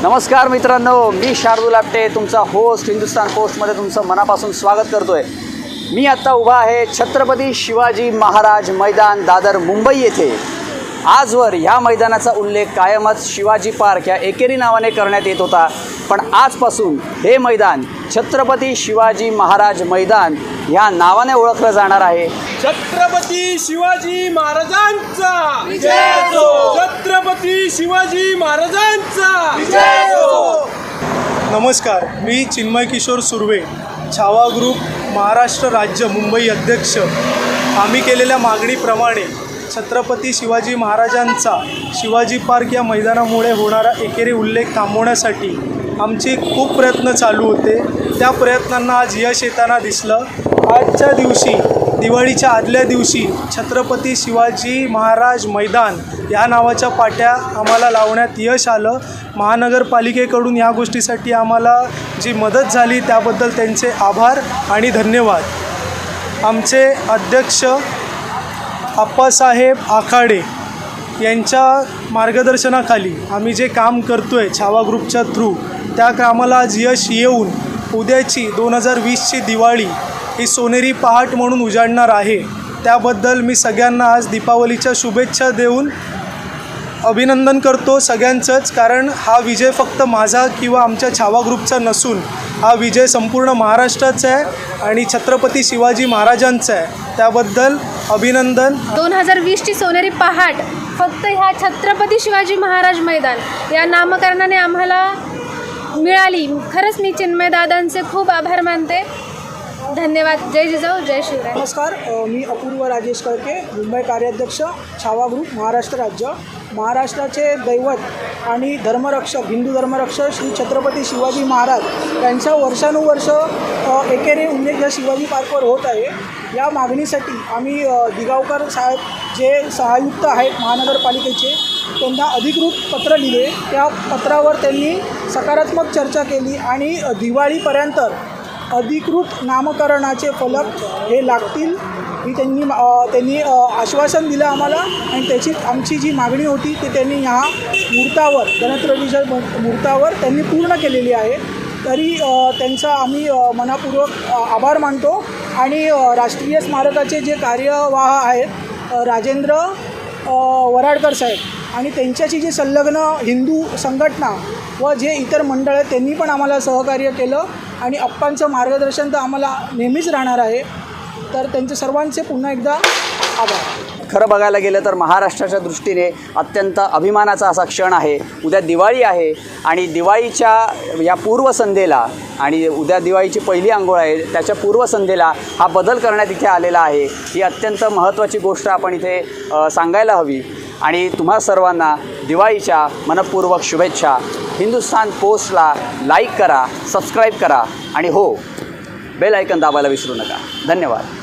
नमस्कार मित्रांनो, मी शार्दूल आपटे तुमचा होस्ट हिंदुस्तान पोस्टमध्ये तुमचं मनापासून स्वागत करतोय। मी आत्ता उभा आहे छत्रपती शिवाजी महाराज मैदान दादर मुंबई येथे। आजवर ह्या मैदानाचा उल्लेख कायमच शिवाजी पार्क या एकेरी नावाने करण्यात येत होता, पण आजपासून हे मैदान छत्रपती शिवाजी महाराज मैदान ह्या नावाने ओळखलं जाणार आहे। छत्रपती शिवाजी महाराजांचा विजय असो। छत्रपती शिवाजी महाराजांचा विजय असो। नमस्कार, मी चिन्मय किशोर सुर्वे, छावा ग्रुप महाराष्ट्र राज्य मुंबई अध्यक्ष। आम्ही केलेल्या मागणीप्रमाणे छत्रपती शिवाजी महाराजांचा शिवाजी पार्क या मैदानामुळे होणारा एकेरी उल्लेख थांबवण्यासाठी आमचे खूप प्रयत्न चालू होते। त्या प्रयत्नांना आज यश येताना दिसलं। आजच्या दिवशी, दिवाळीच्या आदल्या दिवशी छत्रपती शिवाजी महाराज मैदान या नावाच्या पाट्या आम्हाला लावण्यात यश आलं। महानगरपालिकेकडून या गोष्टीसाठी आम्हाला जी मदत झाली त्याबद्दल त्यांचे आभार आणि धन्यवाद। आमचे अध्यक्ष आप्पासाहेब आखाडे यांच्या मार्गदर्शनाखाली आम्ही जे काम करतो आहे छावा ग्रुपच्या थ्रू, त्या कामाला आज यश येऊन उद्याची 2020ची दिवाळी ही सोनेरी पहाट म्हणून उजाडणार आहे। त्याबद्दल मी सगळ्यांना आज दीपावलीच्या शुभेच्छा देऊन अभिनंदन करतो सगळ्यांचंच, कारण हा विजय फक्त माझा किंवा आमच्या छावा ग्रुपचा नसून हा विजय संपूर्ण महाराष्ट्राचा आहे आणि छत्रपती शिवाजी महाराजांचा आहे। त्याबद्दल अभिनंदन। 2020ची सोनेरी पहाट फक्त ह्या छत्रपती शिवाजी महाराज मैदान या नामकरणाने आम्हाला मिळाली। खरंच मी चिन्मय दादांचे खूप आभार मानते। धन्यवाद। जय जिजाऊ, जय शिवराय। नमस्कार, मी अपूर्व राजेश कळके, मुंबई कार्याध्यक्ष, छावा ग्रुप महाराष्ट्र राज्य। महाराष्ट्राचे दैवत आणि धर्मरक्षक, हिंदू धर्मरक्षक श्री छत्रपती शिवाजी महाराज यांचा वर्षानुवर्ष एकेरी उल्लेख या शिवाजी पार्कवर होत आहे। या मागणीसाठी आम्ही दिगावकर साहेब जे सहायुक्त आहेत महानगरपालिकेचे, त्यांना अधिकृत पत्र लिहिले। त्या पत्रावर त्यांनी सकारात्मक चर्चा केली आणि दिवाळीपर्यंत अधिकृत नामकरणाचे फलक हे लागतील ही त्यांनी आश्वासन दिलं आम्हाला। आणि त्याची आमची जी मागणी होती ती त्यांनी ह्या मुहूर्तावर, गणत्रयोदशीच्या मुहूर्तावर त्यांनी पूर्ण केलेली आहे। तरी त्यांचा आम्ही मनापूर्वक आभार मानतो। आणि राष्ट्रीय स्मारकाचे जे कार्यवाह आहेत राजेंद्र वराडकर साहेब आणि त्यांच्याशी जे संलग्न हिंदू संघटना व जे इतर मंडळ आहेत त्यांनी पण आम्हाला सहकार्य केलं आणि अप्पांचं मार्गदर्शन तर आम्हाला नेहमीच राहणार आहे। तर त्यांचे सर्वांचे पुन्हा एकदा आभार। खरं बघायला गेलं तर महाराष्ट्राच्या दृष्टीने अत्यंत अभिमानाचा असा क्षण आहे। उद्या दिवाळी आहे आणि दिवाळीच्या या पूर्वसंध्येला आणि उद्या दिवाळीची पहिली अंघोळ आहे, त्याच्या पूर्वसंध्येला हा बदल करण्यात इथे आलेला आहे। ही अत्यंत महत्त्वाची गोष्ट आपण इथे सांगायला हवी। आणि तुम्हा सर्वांना दिवाळीच्या मनपूर्वक शुभेच्छा। हिंदुस्तान पोस्टला लाईक करा, सबस्क्राईब करा आणि हो, बेल आयकन दाबायला विसरू नका। धन्यवाद।